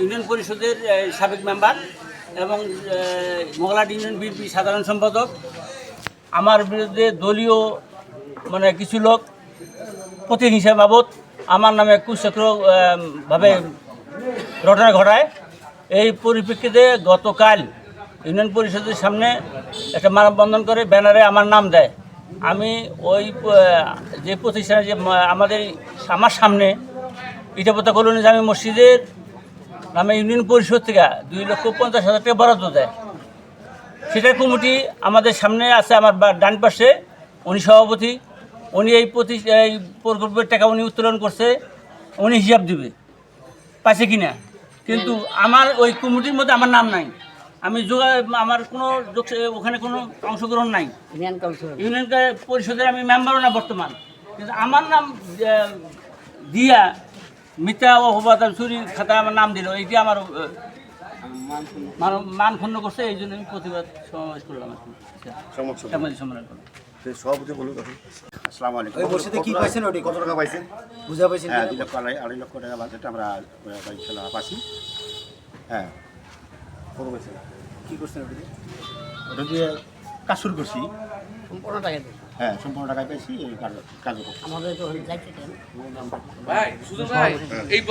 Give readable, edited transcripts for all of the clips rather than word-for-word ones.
Union পরিষদের সাবেক member এবং মোগলাহাট ইউনিয়ন বিএনপি সাধারণ সম্পাদক। আমার বিরুদ্ধে দলীয় কিছু লোক প্রতিহিংসা বাবদ আমার নামে কুচক্রভাবে ঘটনা ঘটায়। এই পরিপ্রেক্ষিতে গতকাল ইউনিয়ন পরিষদের সামনে একটা মানববন্ধন করে ব্যানারে আমার নাম দেয়। আমি ওই যে প্রতিষ্ঠানে যে আমার সামনে ইটাপোতা কলোনি জামি মসজিদের নামে ইউনিয়ন পরিষদ থেকে 2,50,000 টাকা বরাদ্দ দেয়। সেটার কমিটি আমাদের সামনে আছে, আমার ডান পাশে উনি সভাপতি। উনি এই প্রকল্পের টাকা উনি উত্তোলন করছে, উনি হিসাব দিবে পাচ্ছে কিনা, কিন্তু আমার ওই কমিটির মধ্যে আমার নাম নাই। আমি আমার কোনো ওখানে কোনো অংশগ্রহণ নাই। ইউনিয়ন পরিষদের আমি মেম্বারও না বর্তমান, কিন্তু আমার নাম দিয়া মিথ্যা অপবাদ চুরি খাতা আমার নাম দিল, এইটি আমার মান ক্ষুণ্ণ করছে। এই জন্য আমি প্রতিবাদ সমাবেশ করলাম। সম্মেলন করলাম। সভাপতি বলুন। আসসালামু আলাইকুম। ওই বসিতে কি পাইছেন? ওটি কত টাকা পাইছেন? বুঝা পাইছেন? 2 লক্ষ 2.5 লক্ষ টাকা বাজেট আমরা ইনশাল্লাহ পাচ্ছি। হ্যাঁ, কত পাইছেন? কি করছেন ওটি? ওটা দিয়ে কাজ শুরু করছি। সম্পূর্ণ টাকা হ্যাঁ, সম্পূর্ণ টাকায় পেয়েছি। এই কাজ করছি। আমাদের তো যাইতে দেন ভাই, সুজন ভাই, এই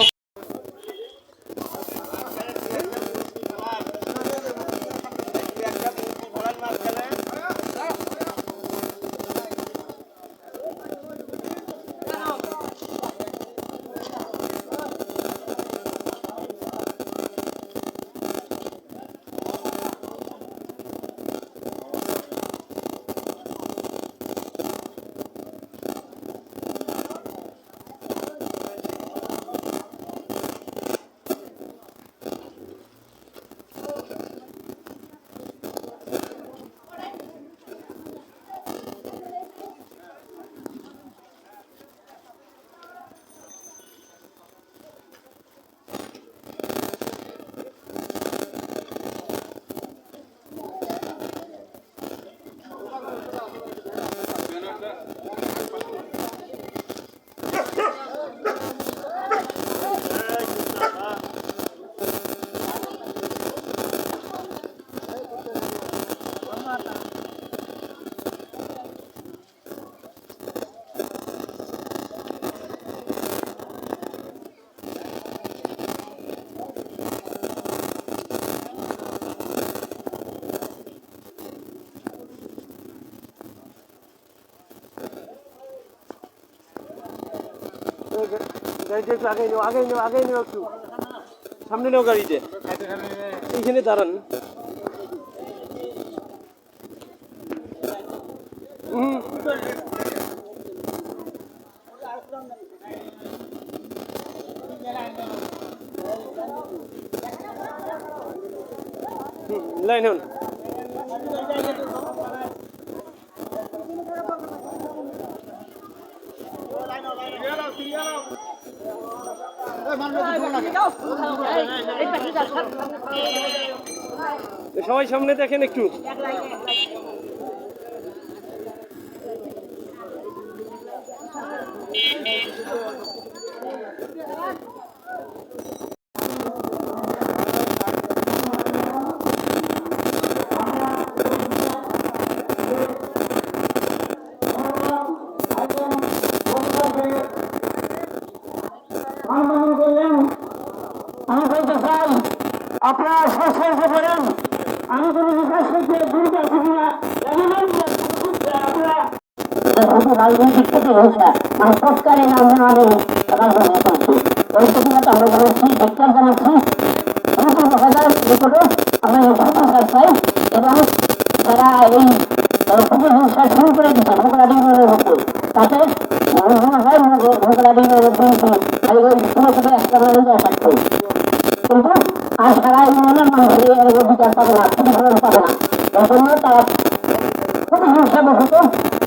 গাড়িটা একটু আগে নেও একটু সামনে নেও গাড়িতে, এইখানে দাঁড়ান। লাইন হন। সবাই সামনে দেখেন একটু। আমি বলতে চাই, আপনারা সতর্ক করেন। আমি কোনো বিকাশ করতে দূর আছি কিনা রাজনৈতিক থেকে হয়েছে না, সরকারের নামে রাজনীতি করছি। ওই প্রতিবাদ আমরা জানাচ্ছি, ধিক্কার জানাচ্ছি। নিকটে আমরা সরকার চাই এবং যারা এই প্রতিহিংসা শুরু করে দিচ্ছে ভোগলাডি উপর, তাতে মনে হয় ভোগলাডি একটা থাকবে, কিন্তু আর সারা ইউনিয়নের মানুষের অধিকার পাবে না, ক্ষতিপূরণ পাবে না। এই জন্য তারা খুবই হিংসাবশত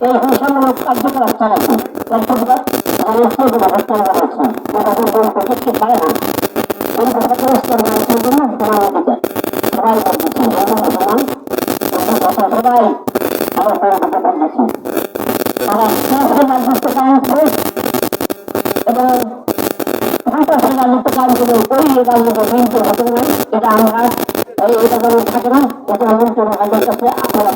এই হিংসামূলক কার্যকলাপ চালাচ্ছে। এর প্রতিবাদ ব্যবস্থা জানাচ্ছে, তাদের বলতে কিছু পারে না। কিন্তু পরিষ্কার মানুষের জন্য সমান অধিকার সবাই করতেছে, সমান সবাই আমার পরিবর্তন করতেছে। তারা রাজস্ব কায়ন করে এবং রাজস্ব কায়ন করে ওই তাহলে তাদের বিএনপি হতে পারে, এটা আমরা এটা যেমন থাকে না, এটা মন্ত্রী কাছে আপনারা